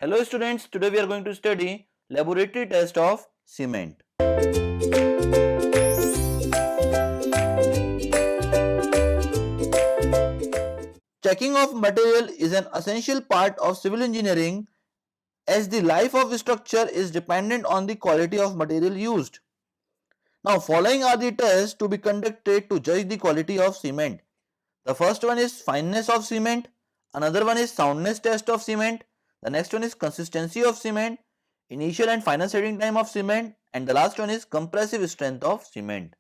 Hello students, today we are going to study laboratory test of cement. Checking of material is an essential part of civil engineering as the life of structure is dependent on the quality of material used. Now following are the tests to be conducted to judge the quality of cement. The first one is fineness of cement, another one is soundness test of cement, the next one is consistency of cement, initial and final setting time of cement, and the last one is compressive strength of cement.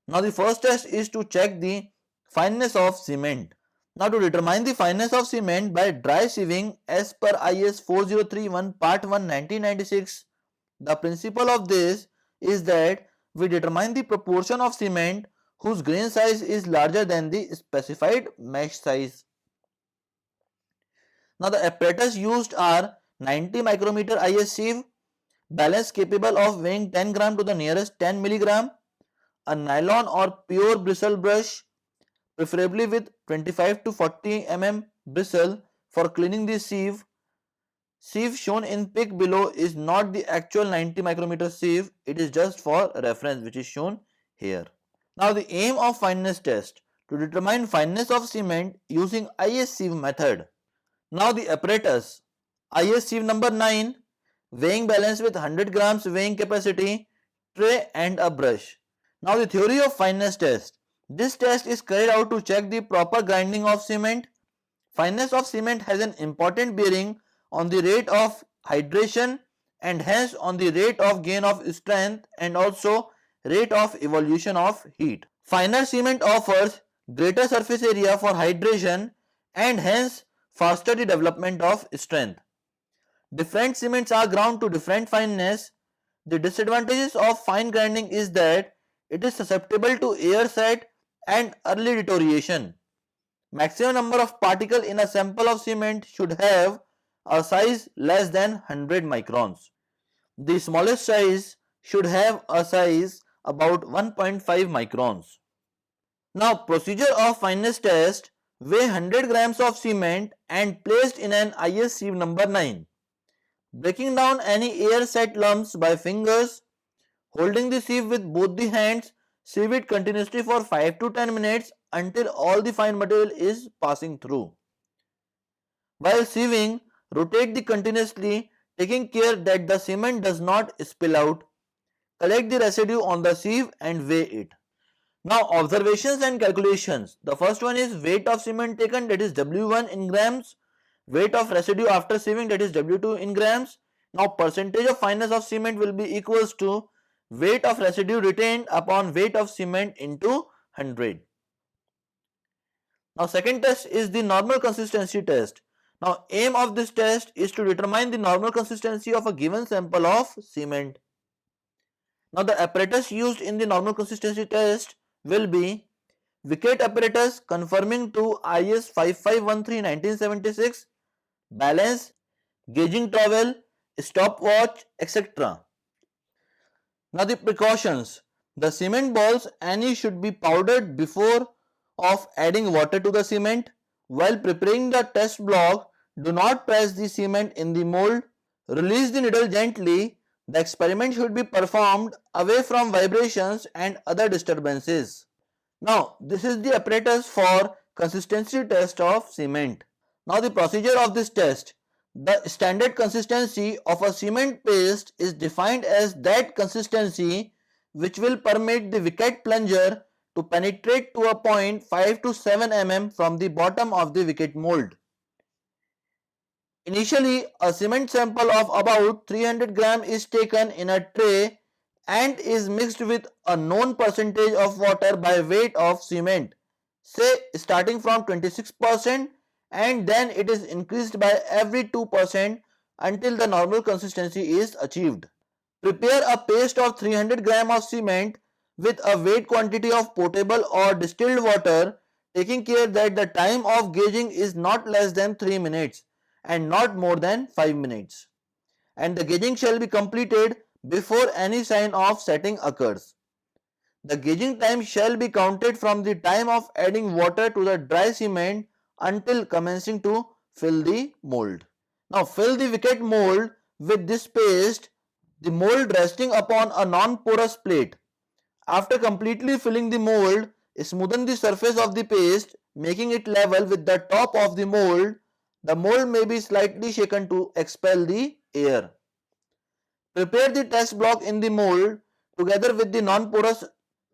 Now the first test is to check the fineness of cement. Now to determine the fineness of cement by dry sieving as per IS 4031 part 1 1996, the principle of this is that we determine the proportion of cement whose grain size is larger than the specified mesh size. Now the apparatus used are 90 micrometer IS sieve, balance capable of weighing 10 gram to the nearest 10 milligram, a nylon or pure bristle brush, preferably with 25 to 40 mm bristle for cleaning the sieve. Sieve shown in pic below is not the actual 90 micrometer sieve, it is just for reference which is shown here. Now the aim of fineness test to determine fineness of cement using IS sieve method. Now the apparatus IS sieve number 9, weighing balance with 100 grams weighing capacity, tray and a brush. Now the theory of fineness test. This test is carried out to check the proper grinding of cement. Fineness of cement has an important bearing on the rate of hydration and hence on the rate of gain of strength and also rate of evolution of heat. Finer cement offers greater surface area for hydration and hence faster the development of strength. Different cements are ground to different fineness. The disadvantages of fine grinding is that it is susceptible to air set and early deterioration. Maximum number of particles in a sample of cement should have a size less than 100 microns. The smallest size should have a size about 1.5 microns. Now procedure of fineness test: weigh 100 grams of cement and placed in an IS sieve number 9. Breaking down any air set lumps by fingers, holding the sieve with both the hands, sieve it continuously for 5 to 10 minutes until all the fine material is passing through. While sieving, rotate the continuously, taking care that the cement does not spill out. Collect the residue on the sieve and weigh it. Now observations and calculations. The first one is weight of cement taken, that is W1 in grams. Weight of residue after sieving, that is W2 in grams. Now percentage of fineness of cement will be equals to weight of residue retained upon weight of cement into 100. Now second test is the normal consistency test. Now aim of this test is to determine the normal consistency of a given sample of cement. Now the apparatus used in the normal consistency test will be Wicket apparatus conforming to IS 5513-1976, balance, gauging trowel, stopwatch, etc. Now the precautions. The cement balls any should be powdered before of adding water to the cement. While preparing the test block, do not press the cement in the mold. Release the needle gently. The experiment should be performed away from vibrations and other disturbances. Now this is the apparatus for consistency test of cement. Now the procedure of this test. The standard consistency of a cement paste is defined as that consistency which will permit the wicket plunger to penetrate to a point 5 to 7 mm from the bottom of the wicket mold. Initially, a cement sample of about 300 gram is taken in a tray and is mixed with a known percentage of water by weight of cement, say starting from 26%, and then it is increased by every 2% until the normal consistency is achieved. Prepare a paste of 300 gram of cement with a weight quantity of potable or distilled water, taking care that the time of gauging is not less than 3 minutes and not more than 5 minutes. And the gauging shall be completed before any sign of setting occurs. The gauging time shall be counted from the time of adding water to the dry cement until commencing to fill the mold. Now fill the wicket mold with this paste, the mold resting upon a non-porous plate. After completely filling the mold, smoothen the surface of the paste, making it level with the top of the mold. The mold may be slightly shaken to expel the air. Prepare the test block in the mold together with the non-porous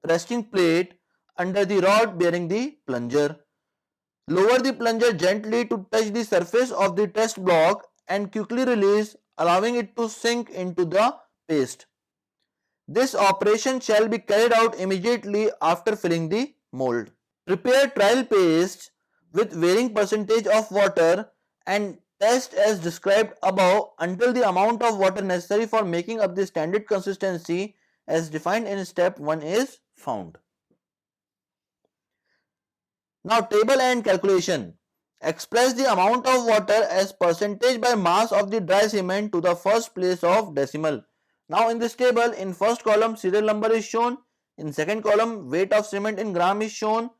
resting plate under the rod bearing the plunger. Lower the plunger gently to touch the surface of the test block and quickly release, allowing it to sink into the paste. This operation shall be carried out immediately after filling the mold. Prepare trial paste with varying percentage of water and test as described above until the amount of water necessary for making up the standard consistency as defined in step 1 is found. Now table and calculation. Express the amount of water as percentage by mass of the dry cement to the first place of decimal. Now in this table, in first column serial number is shown, in second column weight of cement in gram is shown,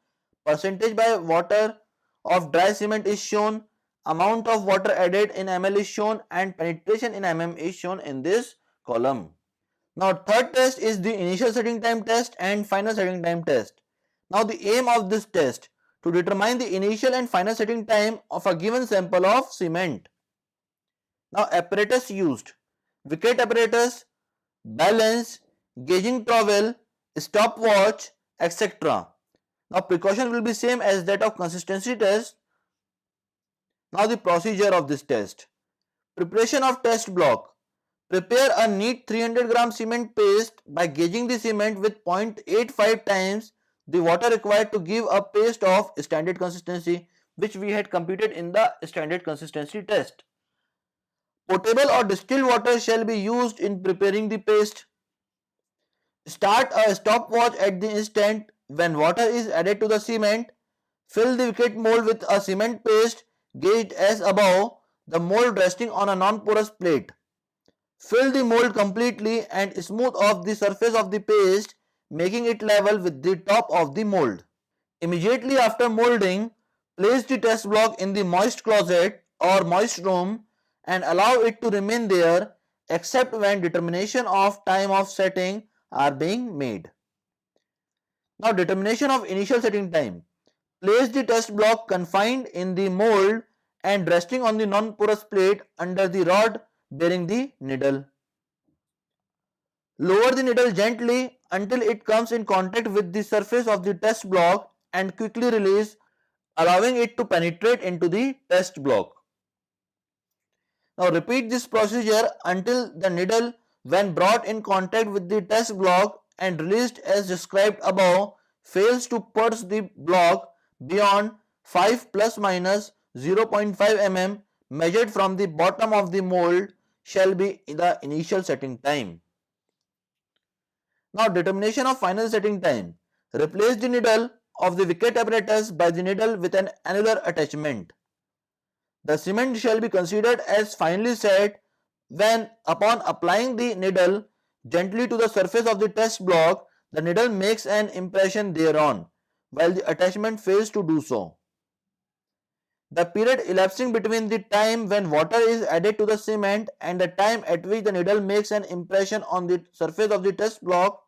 percentage by water of dry cement is shown, amount of water added in ml is shown, and penetration in mm is shown in this column. Now third test is the initial setting time test and final setting time test. Now the aim of this test to determine the initial and final setting time of a given sample of cement. Now apparatus used: wicket apparatus, balance, gauging trowel, stopwatch, etc. Now precaution will be same as that of consistency test. Now the procedure of this test. Preparation of test block. Prepare a neat 300 gram cement paste by gauging the cement with 0.85 times the water required to give a paste of standard consistency, which we had computed in the standard consistency test. Potable or distilled water shall be used in preparing the paste. Start a stopwatch at the instant when water is added to the cement. Fill the wicket mold with a cement paste gauged as above, the mold resting on a non-porous plate. Fill the mold completely and smooth off the surface of the paste, making it level with the top of the mold. Immediately after molding, place the test block in the moist closet or moist room and allow it to remain there except when determination of time of setting are being made. Now determination of initial setting time. Place the test block confined in the mold and resting on the non-porous plate under the rod bearing the needle. Lower the needle gently until it comes in contact with the surface of the test block and quickly release, allowing it to penetrate into the test block. Now repeat this procedure until the needle, when brought in contact with the test block and released as described above, fails to pierce the block beyond 5 plus minus 0.5 mm measured from the bottom of the mold shall be the initial setting time. Now determination of final setting time. Replace the needle of the wicket apparatus by the needle with an annular attachment. The cement shall be considered as finely set when, upon applying the needle gently to the surface of the test block, the needle makes an impression thereon, while the attachment fails to do so. The period elapsing between the time when water is added to the cement and the time at which the needle makes an impression on the surface of the test block,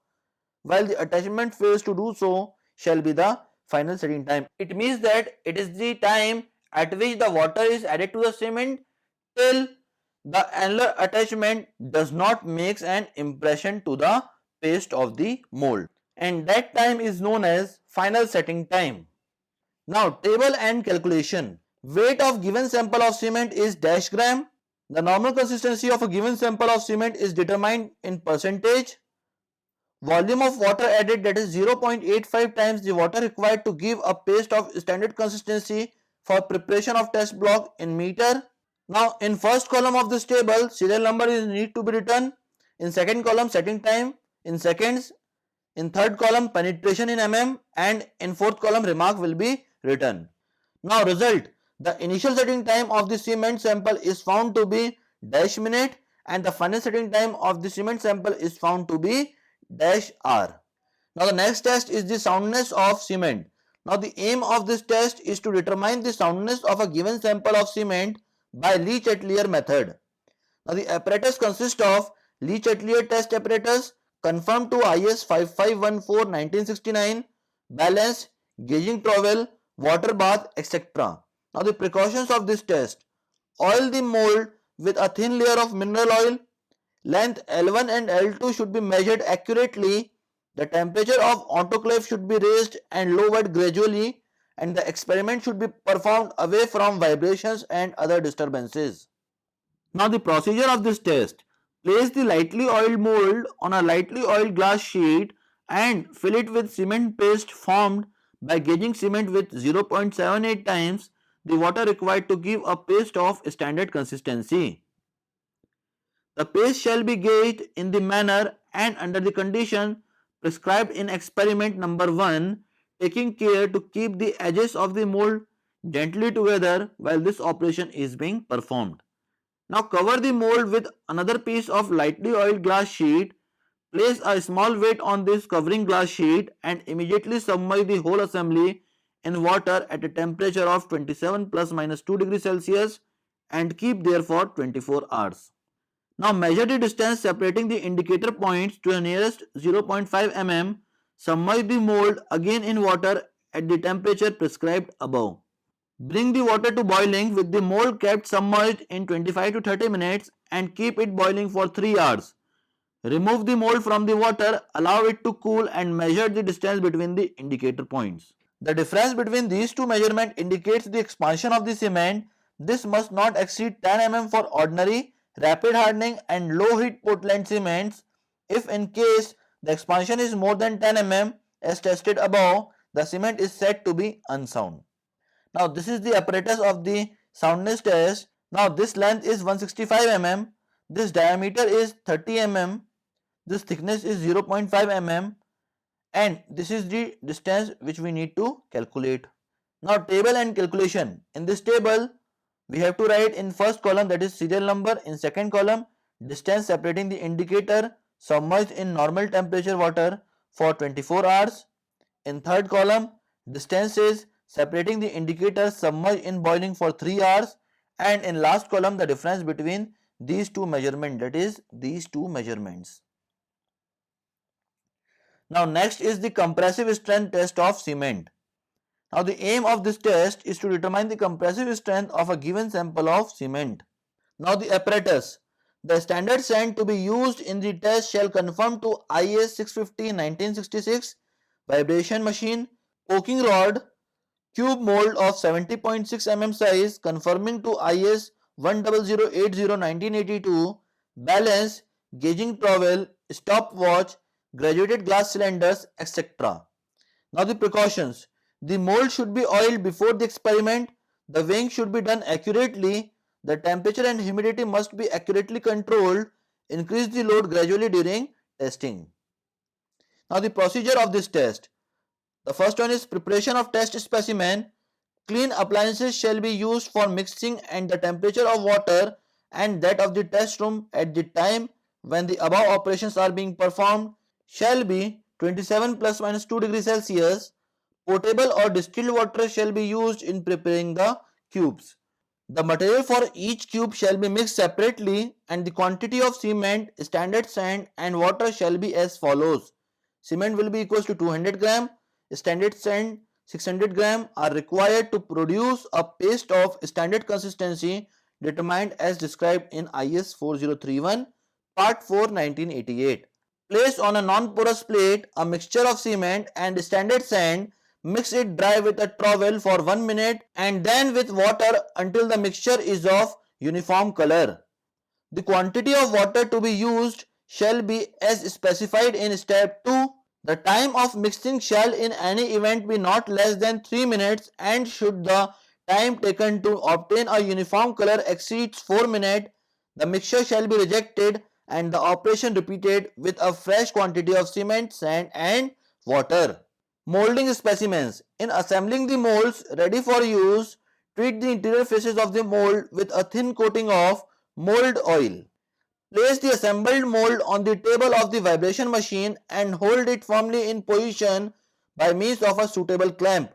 while the attachment fails to do so, shall be the final setting time. It means that it is the time at which the water is added to the cement till the annular attachment does not make an impression to the paste of the mold, and that time is known as final setting time. Now table and calculation. Weight of given sample of cement is dash gram. The normal consistency of a given sample of cement is determined in percentage. Volume of water added, that is 0.85 times the water required to give a paste of standard consistency for preparation of test block, in meter. Now in first column of this table, serial number is need to be written. In second column, setting time in seconds. In third column, penetration in mm, and in fourth column, remark will be written. Now result. The initial setting time of the cement sample is found to be dash minute and the final setting time of the cement sample is found to be dash hour. Now the next test is the soundness of cement. Now the aim of this test is to determine the soundness of a given sample of cement by Lee-Chatelier method. Now the apparatus consists of Lee-Chatelier test apparatus conformed to IS 5514-1969, balance, gauging trowel, water bath, etc. Now the precautions of this test: oil the mold with a thin layer of mineral oil. Length L1 and L2 should be measured accurately. The temperature of autoclave should be raised and lowered gradually, and the experiment should be performed away from vibrations and other disturbances. Now the procedure of this test: place the lightly oiled mold on a lightly oiled glass sheet and fill it with cement paste formed by gauging cement with 0.78 times the water required to give a paste of standard consistency. The paste shall be gauged in the manner and under the condition prescribed in experiment number 1, taking care to keep the edges of the mold gently together while this operation is being performed. Now cover the mold with another piece of lightly oiled glass sheet. Place a small weight on this covering glass sheet and immediately submerge the whole assembly in water at a temperature of 27 plus minus 2 degrees Celsius and keep there for 24 hours. Now measure the distance separating the indicator points to the nearest 0.5 mm. Submerge the mold again in water at the temperature prescribed above. Bring the water to boiling with the mold kept submerged in 25 to 30 minutes and keep it boiling for 3 hours. Remove the mold from the water, allow it to cool and measure the distance between the indicator points. The difference between these two measurements indicates the expansion of the cement. This must not exceed 10 mm for ordinary, rapid hardening and low heat Portland cements. If in case the expansion is more than 10 mm as tested above, the cement is said to be unsound. Now this is the apparatus of the soundness test. Now this length is 165 mm, this diameter is 30 mm, this thickness is 0.5 mm, and this is the distance which we need to calculate. Now table and calculation. In this table we have to write in first column, that is serial number, in second column distance separating the indicator submerged in normal temperature water for 24 hours. In third column distances separating the indicator submerged in boiling for 3 hours, and in last column the difference between these two measurements, that is these two measurements. Now next is the compressive strength test of cement. Now the aim of this test is to determine the compressive strength of a given sample of cement. Now the apparatus. The standard sand to be used in the test shall conform to IS 650-1966, vibration machine, poking rod, cube mold of 70.6 mm size conforming to IS 10080-1982, balance, gauging trowel, stopwatch, graduated glass cylinders, etc. Now the precautions. The mold should be oiled before the experiment. The weighing should be done accurately. The temperature and humidity must be accurately controlled. Increase the load gradually during testing. Now the procedure of this test. The first one is preparation of test specimen. Clean appliances shall be used for mixing, and the temperature of water and that of the test room at the time when the above operations are being performed shall be 27 plus minus 2 degrees Celsius. Potable or distilled water shall be used in preparing the cubes. The material for each cube shall be mixed separately, and the quantity of cement, standard sand and water shall be as follows. Cement will be equals to 200 gram, standard sand 600 gram are required to produce a paste of standard consistency determined as described in IS 4031 Part 4 1988. Place on a non-porous plate a mixture of cement and standard sand. Mix it dry with a trowel for 1 minute and then with water until the mixture is of uniform color. The quantity of water to be used shall be as specified in step 2. The time of mixing shall in any event be not less than 3 minutes, and should the time taken to obtain a uniform color exceeds 4 minutes, the mixture shall be rejected and the operation repeated with a fresh quantity of cement, sand and water. Molding specimens. In assembling the molds ready for use, treat the interior faces of the mold with a thin coating of mold oil. Place the assembled mold on the table of the vibration machine and hold it firmly in position by means of a suitable clamp.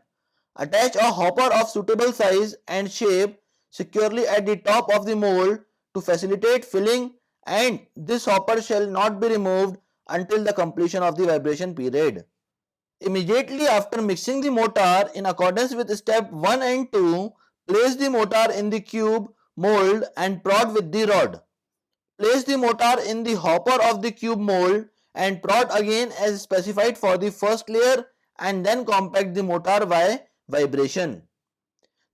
Attach a hopper of suitable size and shape securely at the top of the mold to facilitate filling, and this hopper shall not be removed until the completion of the vibration period. Immediately after mixing the mortar in accordance with step 1 and 2, place the mortar in the cube mold and prod with the rod. Place the mortar in the hopper of the cube mold and prod again as specified for the first layer, and then compact the mortar by vibration.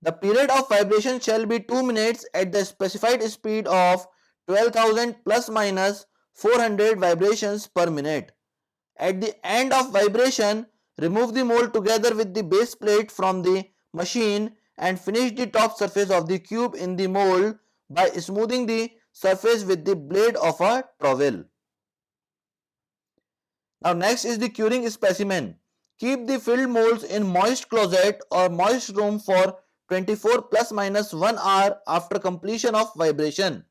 The period of vibration shall be 2 minutes at the specified speed of 12,000 plus minus 400 vibrations per minute. At the end of vibration, remove the mold together with the base plate from the machine and finish the top surface of the cube in the mold by smoothing the surface with the blade of a trowel. Now next is the curing specimen. Keep the filled molds in moist closet or moist room for 24 plus minus 1 hour after completion of vibration.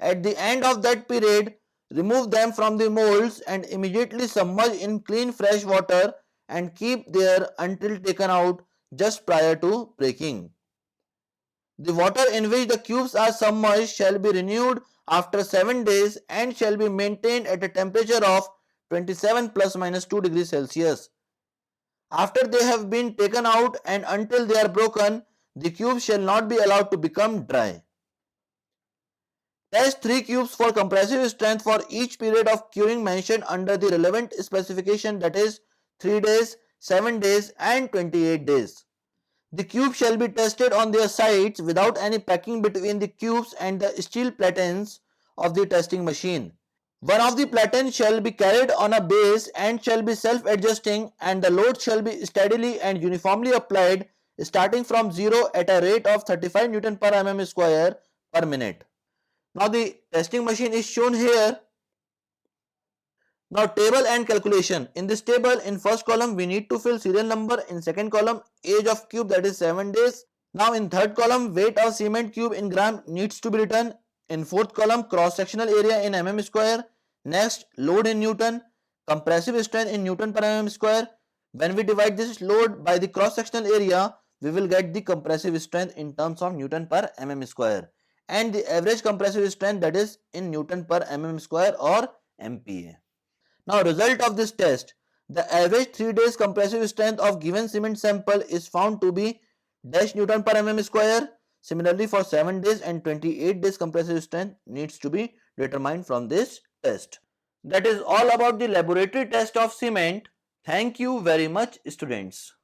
At the end of that period, remove them from the molds and immediately submerge in clean fresh water and keep there until taken out just prior to breaking. The water in which the cubes are submerged shall be renewed after 7 days and shall be maintained at a temperature of 27 plus minus 2 degrees Celsius. After they have been taken out and until they are broken, the cubes shall not be allowed to become dry. Test 3 cubes for compressive strength for each period of curing mentioned under the relevant specification, that is 3 days, 7 days and 28 days. The cubes shall be tested on their sides without any packing between the cubes and the steel platens of the testing machine. One of the platens shall be carried on a base and shall be self-adjusting, and the load shall be steadily and uniformly applied starting from 0 at a rate of 35 Newton per mm square per minute. Now the testing machine is shown here. Now table and calculation. In this table, in first column we need to fill serial number, in second column age of cube, that is 7 days. Now in third column weight of cement cube in gram needs to be written. In fourth column cross sectional area in mm square. Next load in Newton, compressive strength in Newton per mm square. When we divide this load by the cross sectional area, we will get the compressive strength in terms of Newton per mm square and the average compressive strength, that is in Newton per mm square or MPa. Now result of this test, the average 3 days compressive strength of given cement sample is found to be dash Newton per mm square. Similarly for 7 days and 28 days compressive strength needs to be determined from this test. That is all about the laboratory test of cement. Thank you very much, students.